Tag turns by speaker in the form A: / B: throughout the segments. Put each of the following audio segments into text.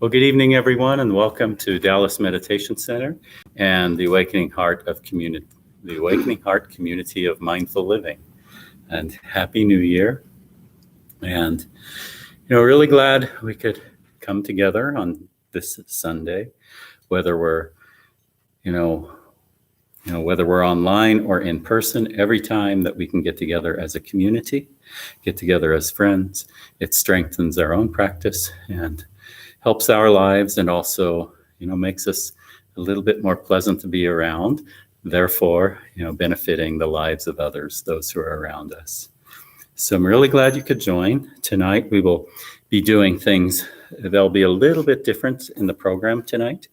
A: Well, good evening, everyone, and welcome to Dallas Meditation Center and the Awakening Heart Community of Mindful Living. And Happy New Year. And, really glad we could come together on this Sunday, whether we're, whether we're online or in person. Every time that we can get together as a community, get together as friends, it strengthens our own practice and helps our lives, and also, makes us a little bit more pleasant to be around, therefore, benefiting the lives of others, those who are around us. So I'm really glad you could join. Tonight we will be doing things, they'll be a little bit different in the program tonight,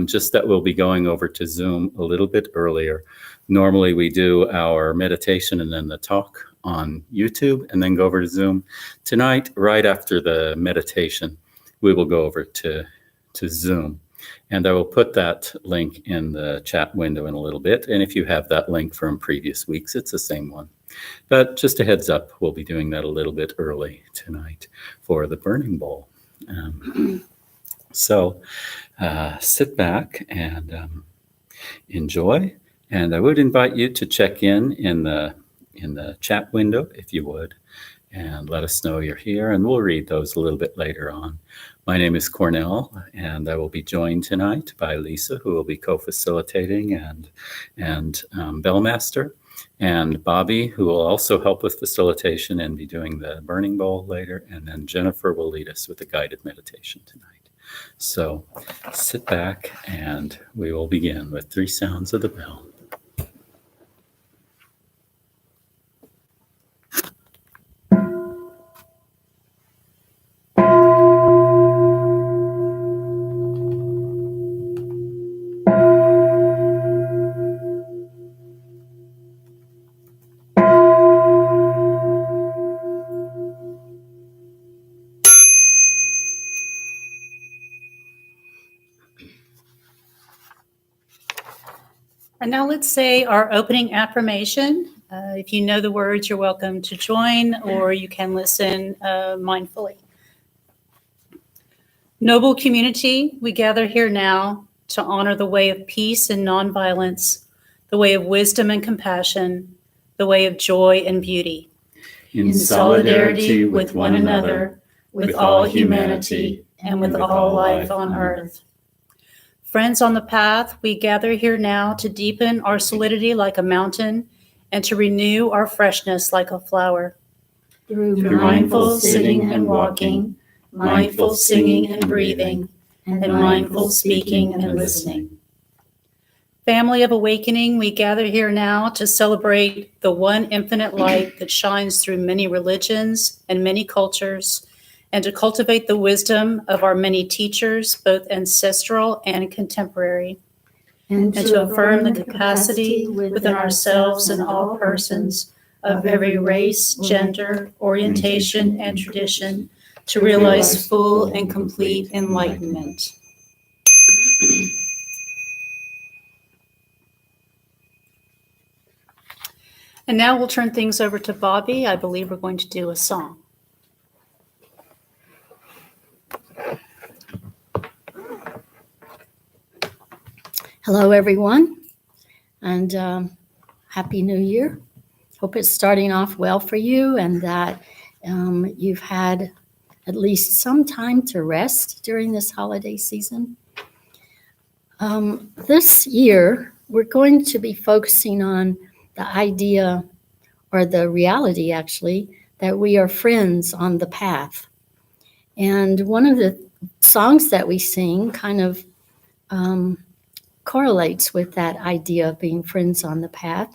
A: just that we'll be going over to Zoom a little bit earlier. Normally we do our meditation and then the talk on YouTube and then go over to Zoom. Tonight, right after the meditation, we will go over to Zoom. And I will put that link in the chat window in a little bit. And if you have that link from previous weeks, it's the same one. But just a heads up, we'll be doing that a little bit early tonight for the burning bowl. So sit back and enjoy. And I would invite you to check in the chat window, if you would, and let us know you're here. And we'll read those a little bit later on. My name is Cornell, and I will be joined tonight by Lisa, who will be co-facilitating and Bellmaster, and Bobby, who will also help with facilitation and be doing the burning bowl later, and then Jennifer will lead us with a guided meditation tonight. So sit back, and we will begin with 3 sounds of the bell.
B: And now let's say our opening affirmation. If you know the words, you're welcome to join, or you can listen mindfully. Noble community, we gather here now to honor the way of peace and nonviolence, the way of wisdom and compassion, the way of joy and beauty.
A: In solidarity with one another, with all humanity,
B: and with all life on earth. Friends on the path, we gather here now to deepen our solidity like a mountain and to renew our freshness like a flower.
C: Through mindful sitting and walking, mindful singing and breathing, and mindful speaking and listening.
B: Family of awakening, we gather here now to celebrate the one infinite light that shines through many religions and many cultures, and to cultivate the wisdom of our many teachers, both ancestral and contemporary, and to affirm the capacity within ourselves and all persons of every race, gender, orientation, and tradition to realize full and complete enlightenment. And now we'll turn things over to Bobby. I believe we're going to do a song.
C: Hello, everyone, and Happy New Year. Hope it's starting off well for you and that you've had at least some time to rest during this holiday season. This year, we're going to be focusing on the idea, or the reality actually, that we are friends on the path. And one of the songs that we sing kind of correlates with that idea of being friends on the path.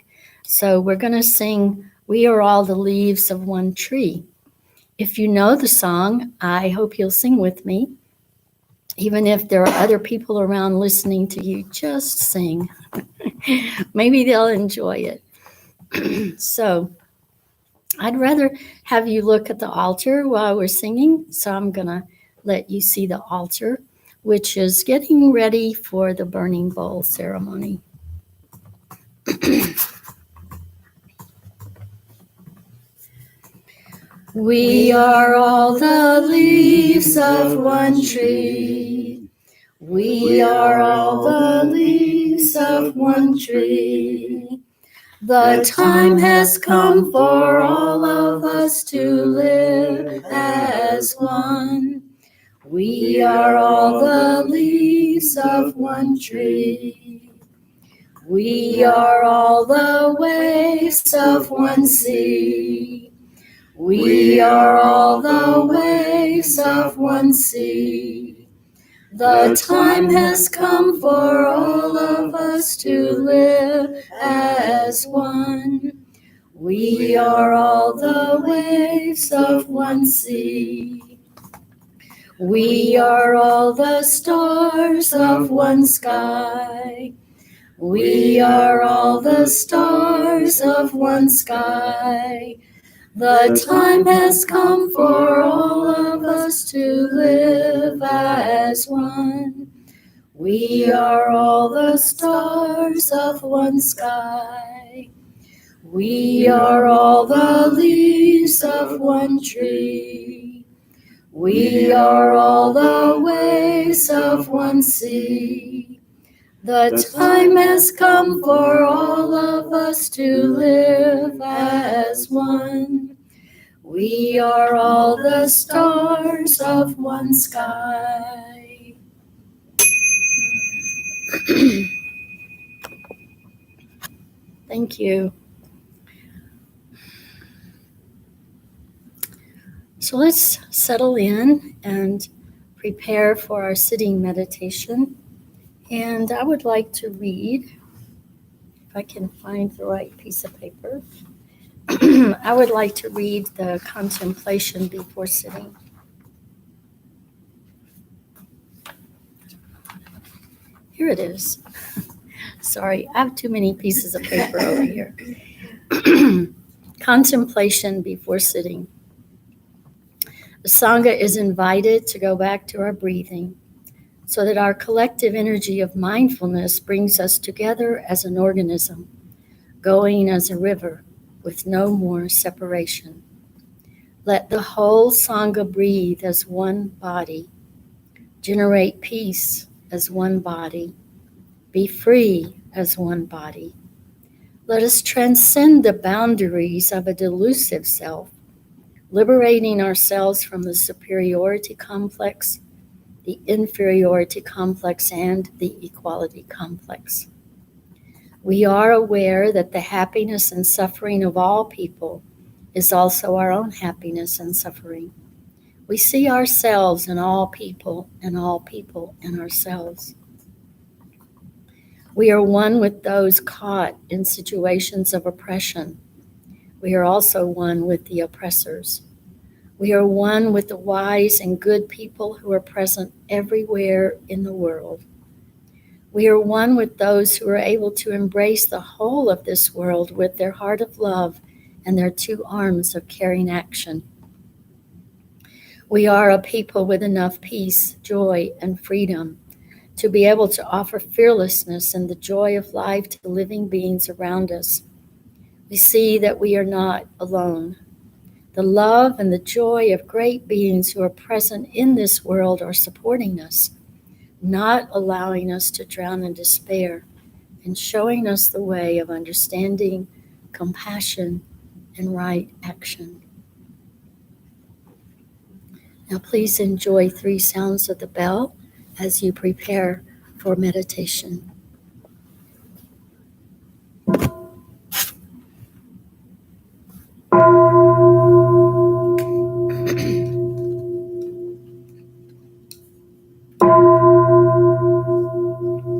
C: So we're going to sing, "We Are All the Leaves of One Tree." If you know the song, I hope you'll sing with me. Even if there are other people around listening to you, just sing. Maybe they'll enjoy it. So I'd rather have you look at the altar while we're singing. So I'm going to let you see the altar, which is getting ready for the burning bowl ceremony. We are all the leaves of one tree. We are all the leaves of one tree. The time has come for all of us to live as one. We are all the leaves of one tree. We are all the waves of one sea. We are all the waves of one sea. The time has come for all of us to live as one. We are all the waves of one sea. We are all the stars of one sky. We are all the stars of one sky. The time has come for all of us to live as one. We are all the stars of one sky. We are all the leaves of one tree. We are all the waves of one sea. The time has come for all of us to live as one. We are all the stars of one sky. Thank you. So let's settle in and prepare for our sitting meditation. And I would like to read, if I can find the right piece of paper, I would like to read the contemplation before sitting. Here it is. Sorry, I have too many pieces of paper over here. Contemplation before sitting. The Sangha is invited to go back to our breathing so that our collective energy of mindfulness brings us together as an organism, going as a river with no more separation. Let the whole Sangha breathe as one body, generate peace as one body, be free as one body. Let us transcend the boundaries of a delusive self, liberating ourselves from the superiority complex, the inferiority complex, and the equality complex. We are aware that the happiness and suffering of all people is also our own happiness and suffering. We see ourselves in all people and all people in ourselves. We are one with those caught in situations of oppression. We are also one with the oppressors. We are one with the wise and good people who are present everywhere in the world. We are one with those who are able to embrace the whole of this world with their heart of love and their two arms of caring action. We are a people with enough peace, joy, and freedom to be able to offer fearlessness and the joy of life to the living beings around us. We see that we are not alone. The love and the joy of great beings who are present in this world are supporting us, not allowing us to drown in despair, and showing us the way of understanding, compassion, and right action. Now please enjoy 3 sounds of the bell as you prepare for meditation.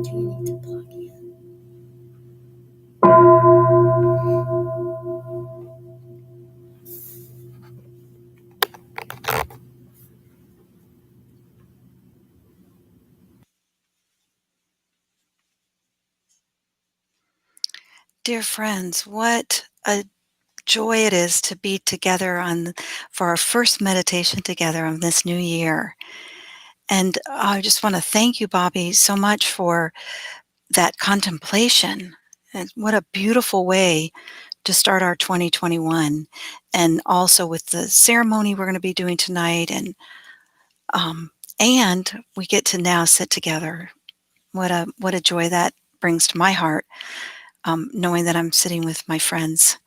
C: Do you need to plug in?
D: Dear friends, what a joy it is to be together for our first meditation together on this new year. And I just want to thank you, Bobby, so much for that contemplation. And what a beautiful way to start our 2021. and also with the ceremony we're going to be doing tonight. And we get to now sit together. What a joy that brings to my heart, knowing that I'm sitting with my friends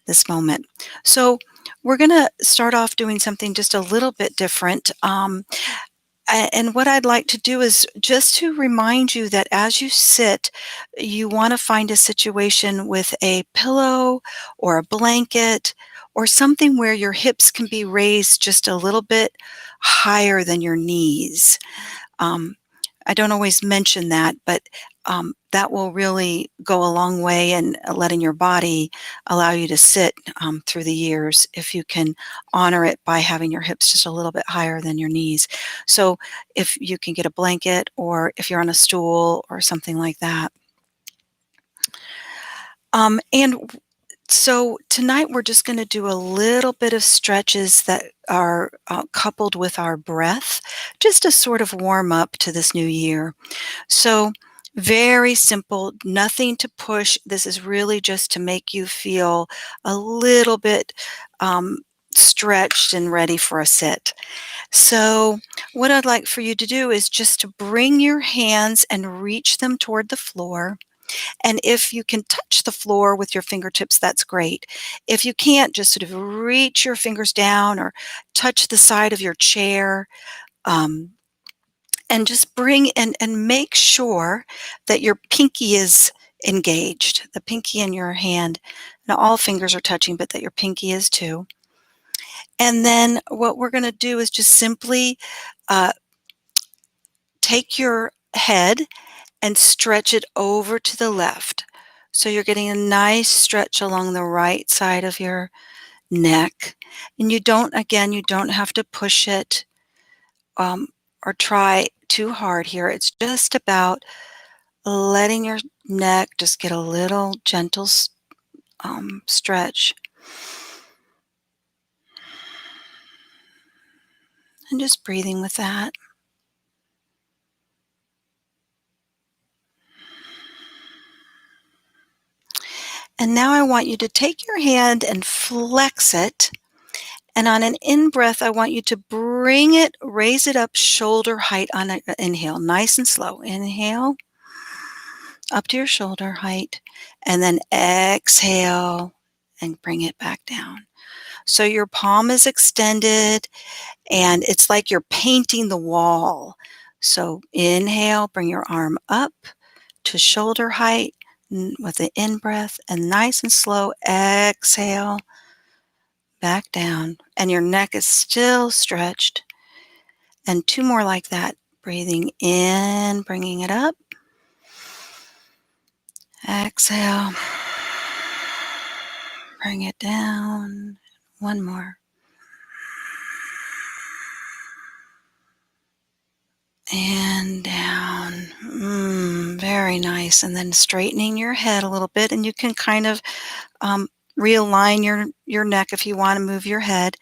D: this moment. So we're going to start off doing something just a little bit different. And what I'd like to do is just to remind you that as you sit, you want to find a situation with a pillow or a blanket or something where your hips can be raised just a little bit higher than your knees. I don't always mention that, but that will really go a long way in letting your body allow you to sit through the years if you can honor it by having your hips just a little bit higher than your knees. So if you can get a blanket or if you're on a stool or something like that. And so tonight we're just going to do a little bit of stretches that are coupled with our breath, just to sort of warm up to this new year. So very simple, nothing to push. This is really just to make you feel a little bit stretched and ready for a sit. So what I'd like for you to do is just to bring your hands and reach them toward the floor. And if you can touch the floor with your fingertips, that's great. If you can't, just sort of reach your fingers down or touch the side of your chair. And just bring and make sure that your pinky is engaged, the pinky in your hand. Now, all fingers are touching, but that your pinky is too. And then what we're going to do is just simply take your head and stretch it over to the left. So you're getting a nice stretch along the right side of your neck. And you don't have to push it or try too hard here. It's just about letting your neck just get a little gentle stretch. And just breathing with that. And now I want you to take your hand and flex it. And on an in-breath, I want you to bring it, raise it up shoulder height on an inhale, nice and slow. Inhale, up to your shoulder height. And then exhale and bring it back down. So your palm is extended and it's like you're painting the wall. So inhale, bring your arm up to shoulder height with the in-breath, and nice and slow exhale back down, and your neck is still stretched. And two more like that. Breathing in, bringing it up. Exhale. Bring it down. One more. And down. Very nice. And then straightening your head a little bit, and you can kind of realign your neck if you want to move your head.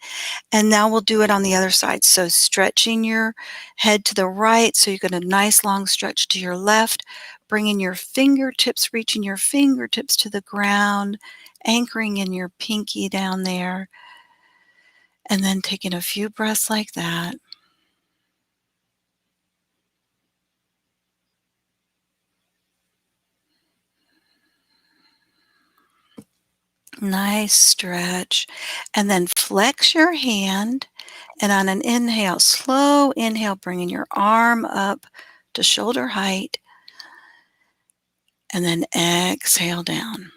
D: And now we'll do it on the other side. So stretching your head to the right, so you get a nice long stretch to your left, bringing your fingertips, reaching your fingertips to the ground, anchoring in your pinky down there, and then taking a few breaths like that. Nice stretch. And then flex your hand. And on an inhale, slow inhale, bringing your arm up to shoulder height. And then exhale down.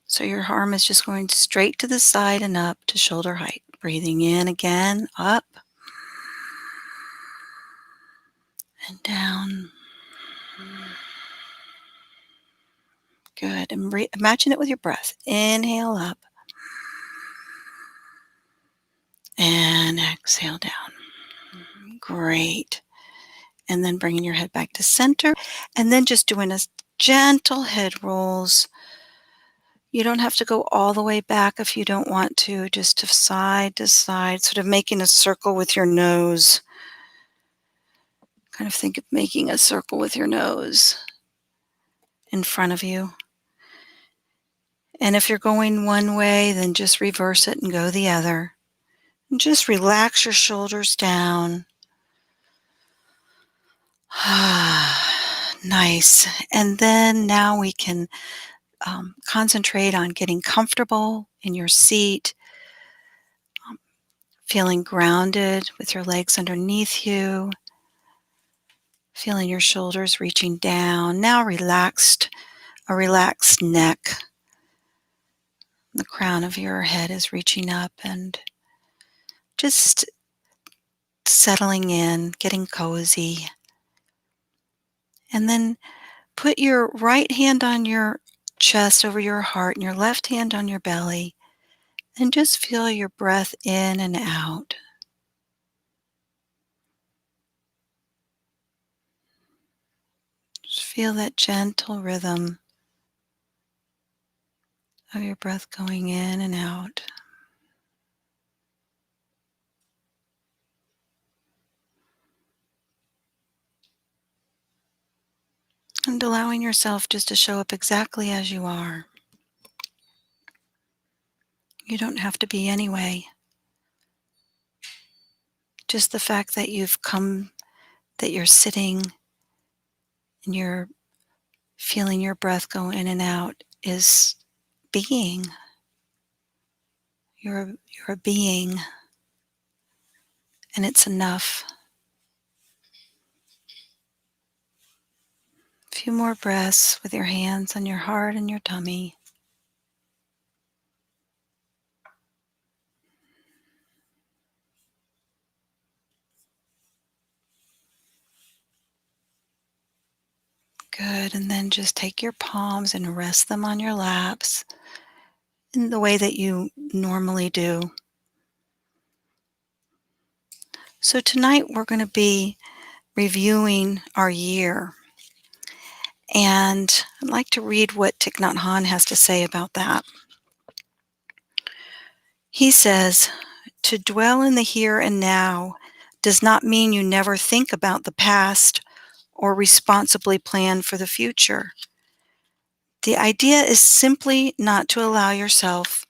D: So your arm is just going straight to the side and up to shoulder height. Breathing in again, up. And down. Good. And imagine it with your breath. Inhale up. And exhale down. Great. And then bringing your head back to center. And then just doing a gentle head rolls. You don't have to go all the way back if you don't want to. Just to side, sort of making a circle with your nose. Kind of think of making a circle with your nose in front of you. And if you're going one way, then just reverse it and go the other. And just relax your shoulders down. Nice. And then now we can concentrate on getting comfortable in your seat, feeling grounded with your legs underneath you, feeling your shoulders reaching down. Now a relaxed neck. The crown of your head is reaching up and just settling in, getting cozy. And then put your right hand on your chest over your heart and your left hand on your belly, and just feel your breath in and out. Just feel that gentle rhythm of your breath going in and out. And allowing yourself just to show up exactly as you are. You don't have to be anyway. Just the fact that you've come, that you're sitting, and you're feeling your breath go in and out is being. You're a being, and it's enough. A few more breaths with your hands on your heart and your tummy. Good, and then just take your palms and rest them on your laps in the way that you normally do. So tonight we're going to be reviewing our year. And I'd like to read what Thich Nhat Hanh has to say about that. He says, "To dwell in the here and now does not mean you never think about the past or responsibly plan for the future. The idea is simply not to allow yourself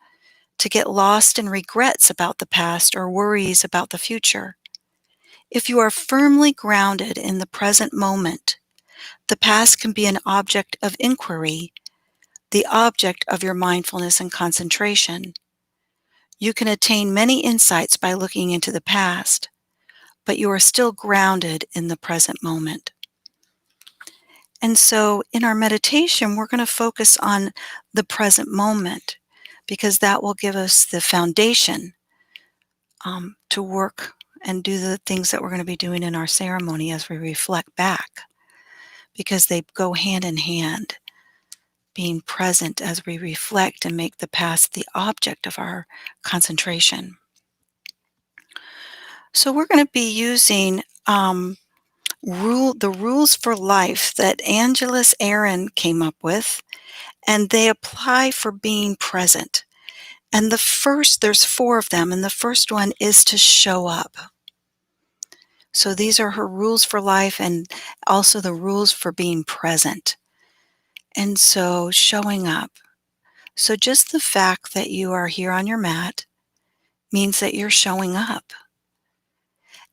D: to get lost in regrets about the past or worries about the future. If you are firmly grounded in the present moment, the past can be an object of inquiry, the object of your mindfulness and concentration. You can attain many insights by looking into the past, but you are still grounded in the present moment." And so in our meditation, we're going to focus on the present moment because that will give us the foundation to work and do the things that we're going to be doing in our ceremony as we reflect back, because they go hand in hand, being present as we reflect and make the past the object of our concentration. So we're going to be using the rules for life that Angelus Aaron came up with, and they apply for being present. And there's 4 of them, and the first one is to show up. So these are her rules for life and also the rules for being present. And so showing up. So just the fact that you are here on your mat means that you're showing up.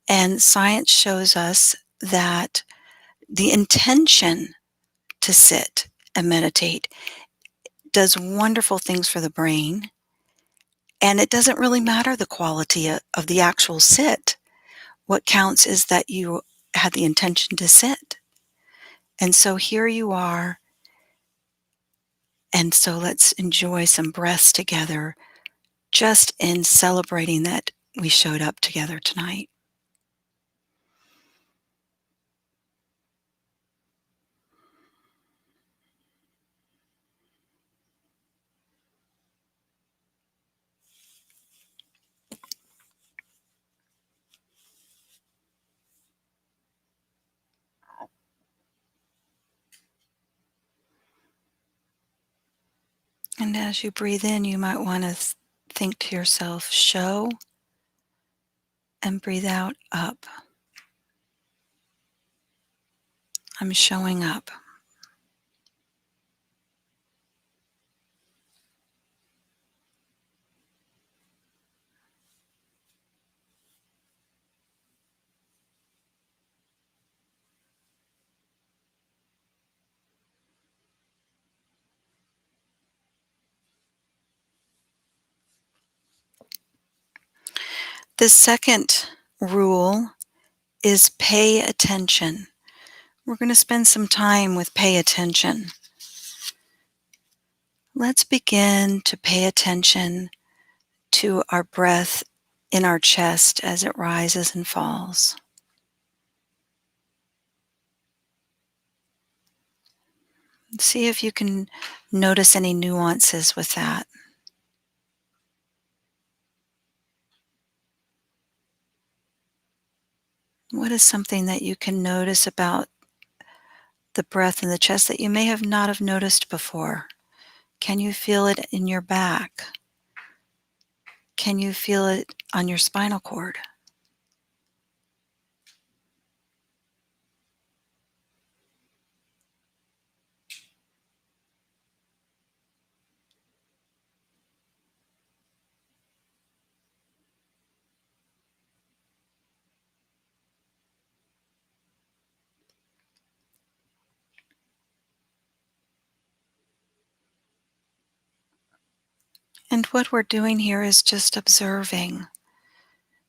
D: And science shows us that the intention to sit and meditate does wonderful things for the brain. And it doesn't really matter the quality of the actual sit. What counts is that you had the intention to sit. And so here you are. And so let's enjoy some breaths together, just in celebrating that we showed up together tonight. And as you breathe in, you might want to think to yourself, show, and breathe out, up. I'm showing up. The second rule is pay attention. We're going to spend some time with pay attention. Let's begin to pay attention to our breath in our chest as it rises and falls. See if you can notice any nuances with that. What is something that you can notice about the breath in the chest that you may have not have noticed before? Can you feel it in your back? Can you feel it on your spinal cord? And what we're doing here is just observing.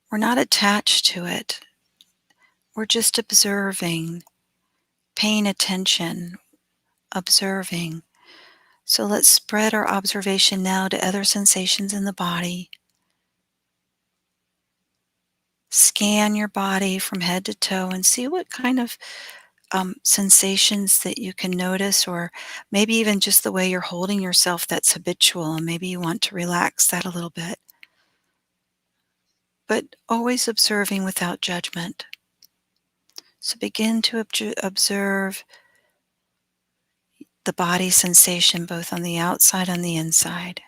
D: We're not attached to it. We're just observing, paying attention, observing. So let's spread our observation now to other sensations in the body. Scan your body from head to toe and see what kind of sensations that you can notice, or maybe even just the way you're holding yourself that's habitual, and maybe you want to relax that a little bit. But always observing without judgment. So begin to observe the body sensation both on the outside and the inside.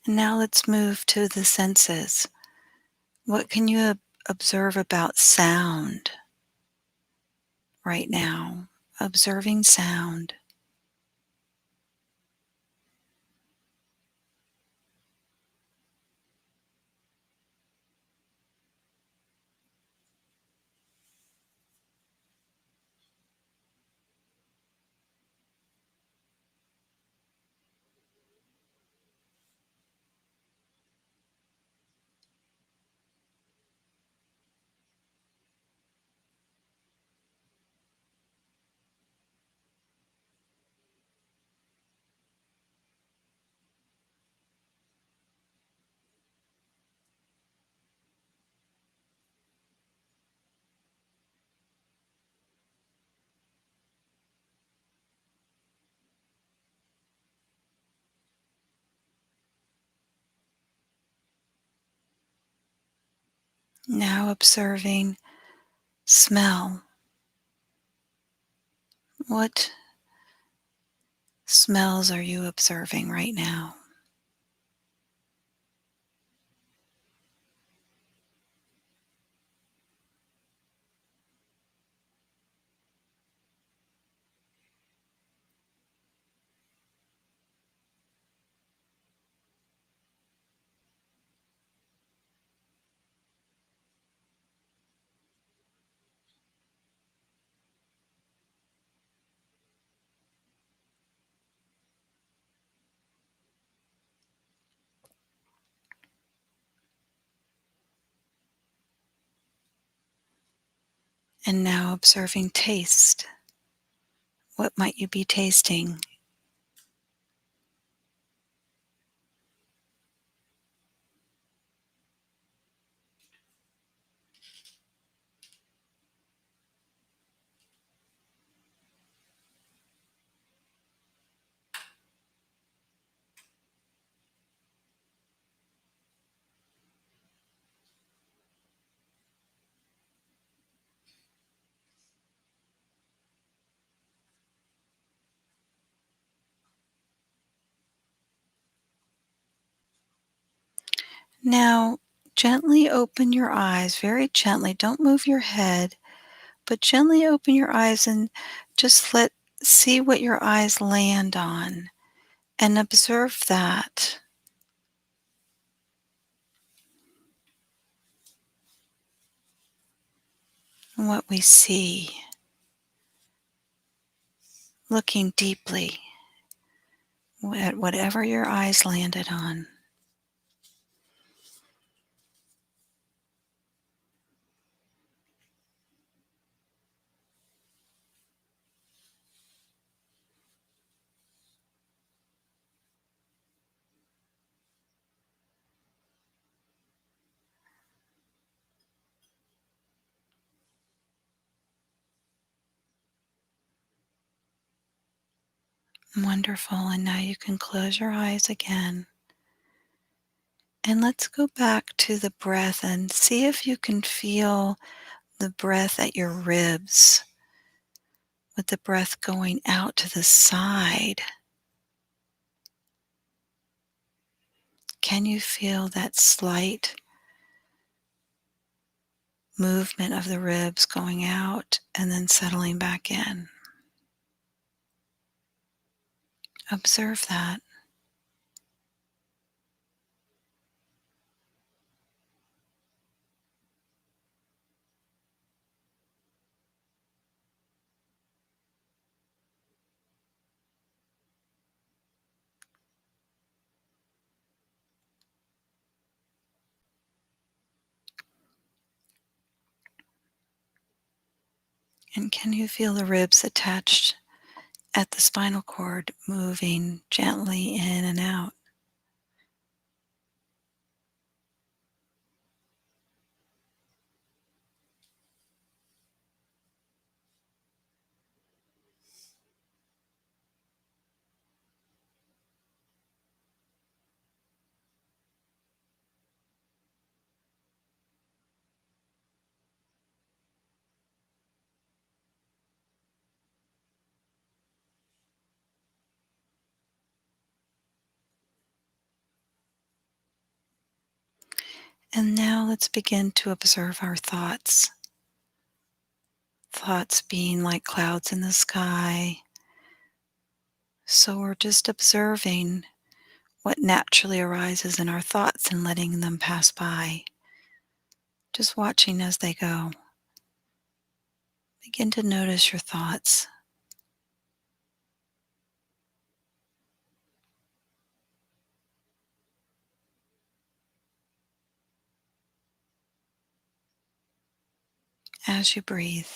D: And now let's move to the senses. What can you observe about sound right now? Observing sound. Now observing smell. What smells are you observing right now? And now observing taste. What might you be tasting? Now, gently open your eyes, very gently. Don't move your head, but gently open your eyes and just see what your eyes land on and observe that. And what we see, looking deeply at whatever your eyes landed on. Wonderful. And now you can close your eyes again. And let's go back to the breath and see if you can feel the breath at your ribs, with the breath going out to the side. Can you feel that slight movement of the ribs going out and then settling back in? Observe that. And can you feel the ribs attached at the spinal cord moving gently in and out? And now let's begin to observe our thoughts. Thoughts being like clouds in the sky. So we're just observing what naturally arises in our thoughts and letting them pass by. Just watching as they go. Begin to notice your thoughts. As you breathe.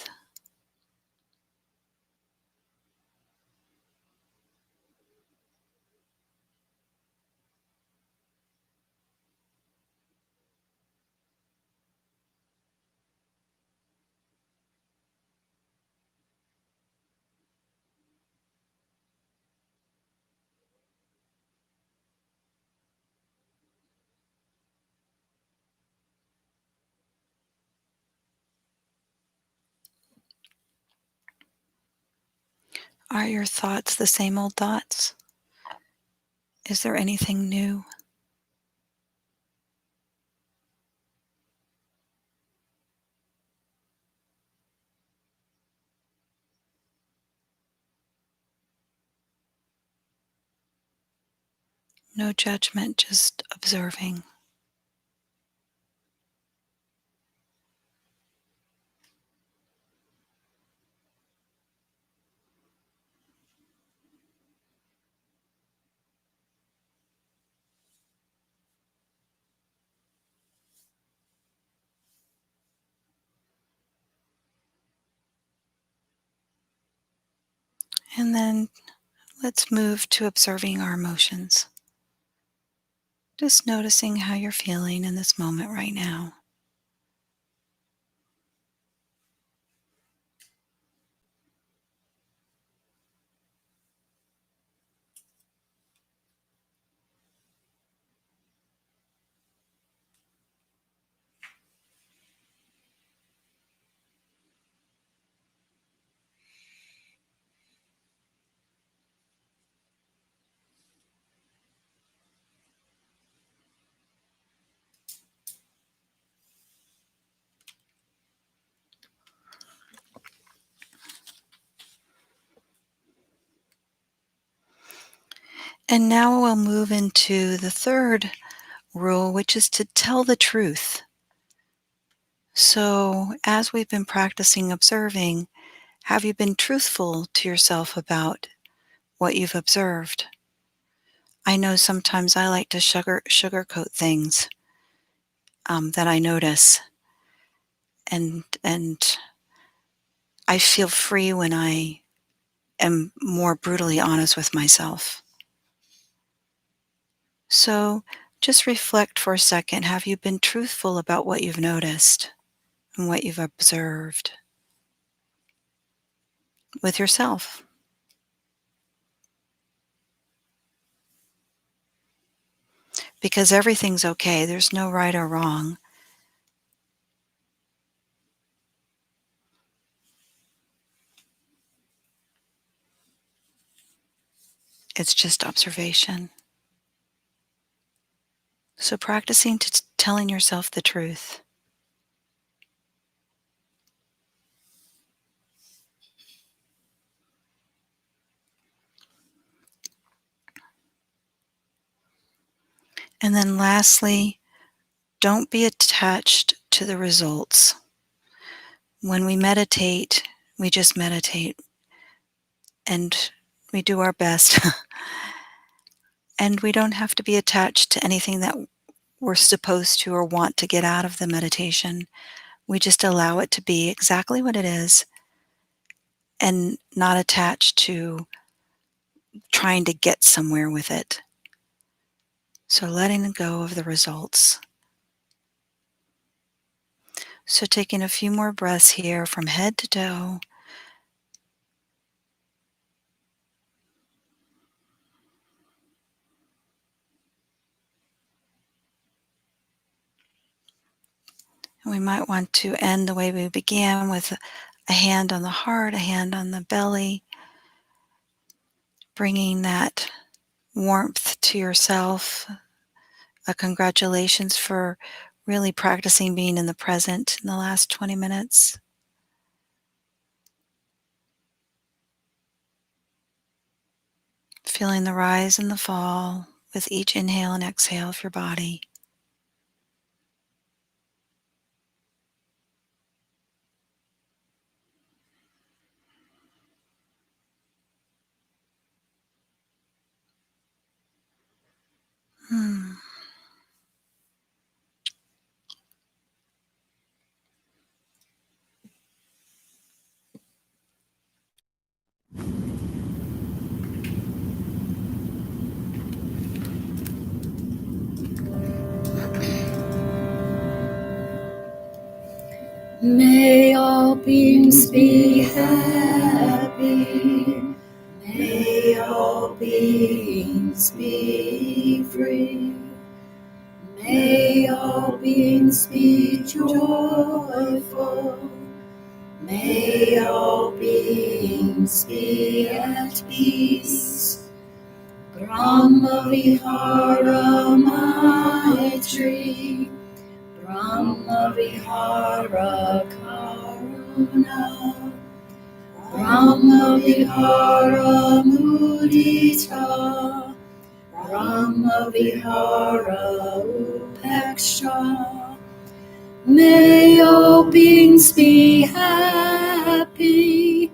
D: Are your thoughts the same old thoughts? Is there anything new? No judgment, just observing. And then let's move to observing our emotions. Just noticing how you're feeling in this moment right now. And now we'll move into the third rule, which is to tell the truth. So, as we've been practicing observing, have you been truthful to yourself about what you've observed? I know sometimes I like to sugarcoat things that I notice, and I feel free when I am more brutally honest with myself. So just reflect for a second. Have you been truthful about what you've noticed and what you've observed with yourself? Because everything's okay. There's no right or wrong. It's just observation. So practicing telling yourself the truth. And then lastly, don't be attached to the results. When we meditate, we just meditate and we do our best. And we don't have to be attached to anything that we're supposed to or want to get out of the meditation. We just allow it to be exactly what it is and not attached to trying to get somewhere with it. So letting go of the results. So taking a few more breaths here from head to toe. And we might want to end the way we began with a hand on the heart, a hand on the belly, bringing that warmth to yourself. A congratulations for really practicing being in the present in the last 20 minutes. Feeling the rise and the fall with each inhale and exhale of your body. Hmm.
C: May all beings be happy. May all beings be free. May all beings be joyful. May all beings be at peace. Brahma Vihara Maitri. Brahma Vihara Karuna. Brahma Vihara Mudita. Brahma Vihara Upeksha. May all beings be happy.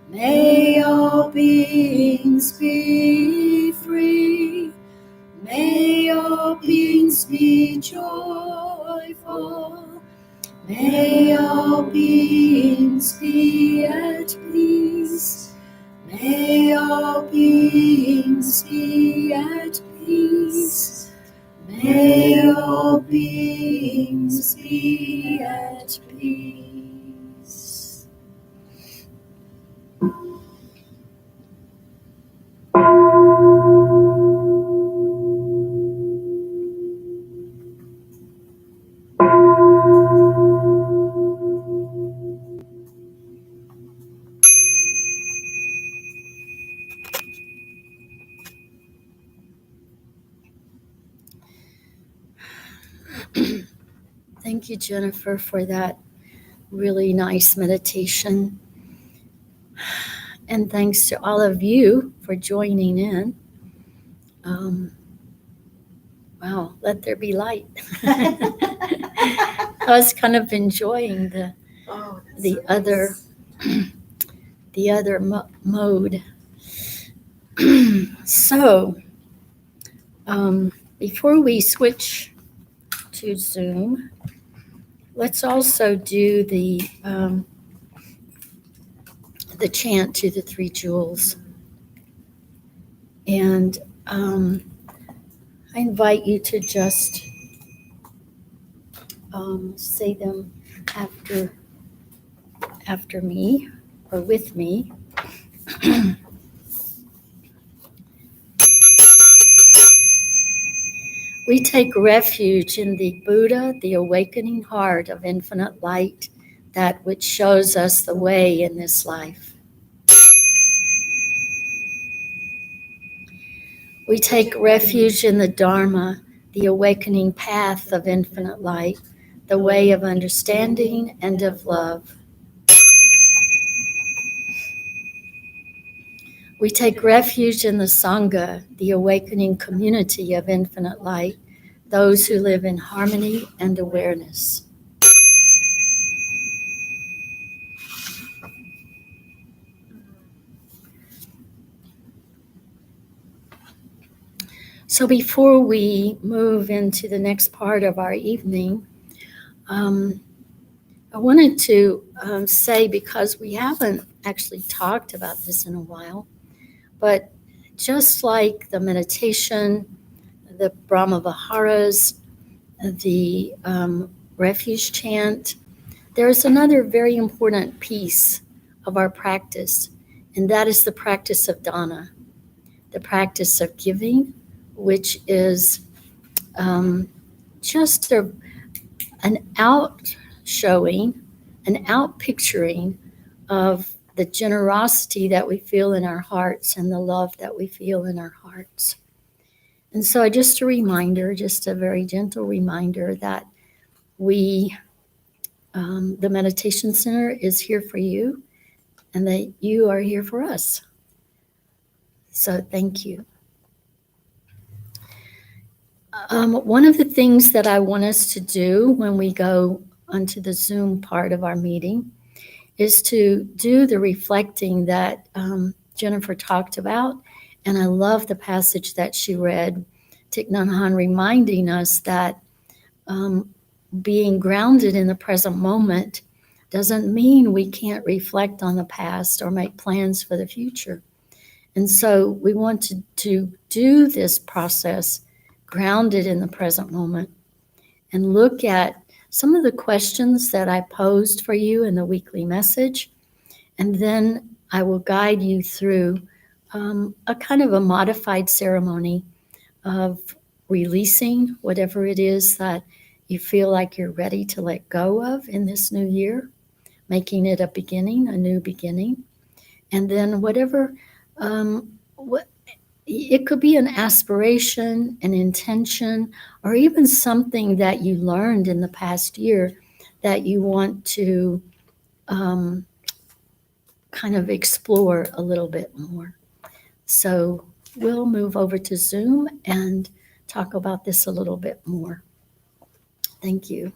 C: May all beings be free. May all beings be joyful. May all beings be at peace. May all beings be at peace. May all beings be at peace. Thank you, Jennifer, for that really nice meditation. And thanks to all of you for joining in. Wow, let there be light. I was kind of enjoying the other mode. So, before we switch to Zoom, let's also do the chant to the three jewels. And I invite you to just say them after me or with me. We take refuge in the Buddha, the awakening heart of infinite light, that which shows us the way in this life. We take refuge in the Dharma, the awakening path of infinite light, the way of understanding and of love. We take refuge in the Sangha, the awakening community of infinite light, those who live in harmony and awareness. So before we move into the next part of our evening, I wanted to say, because we haven't actually talked about this in a while, but just like the meditation, the Brahma Viharas, the refuge chant, there's another very important piece of our practice, and that is the practice of dana, the practice of giving, which is just an outshowing, an outpicturing of the generosity that we feel in our hearts and the love that we feel in our hearts. And so just a reminder, just a very gentle reminder that we, the Meditation Center is here for you and that you are here for us. So thank you. One of the things that I want us to do when we go onto the Zoom part of our meeting is to do the reflecting that Jennifer talked about. And I love the passage that she read, Thich Nhat Hanh, reminding us that being grounded in the present moment doesn't mean we can't reflect on the past or make plans for the future. And so we want to do this process grounded in the present moment and look at some of the questions that I posed for you in the weekly message. And then I will guide you through a kind of a modified ceremony of releasing whatever it is that you feel like you're ready to let go of in this new year, making it a beginning, a new beginning. And then whatever, it could be an aspiration, an intention, or even something that you learned in the past year that you want to kind of explore a little bit more. So we'll move over to Zoom and talk about this a little bit more. Thank you.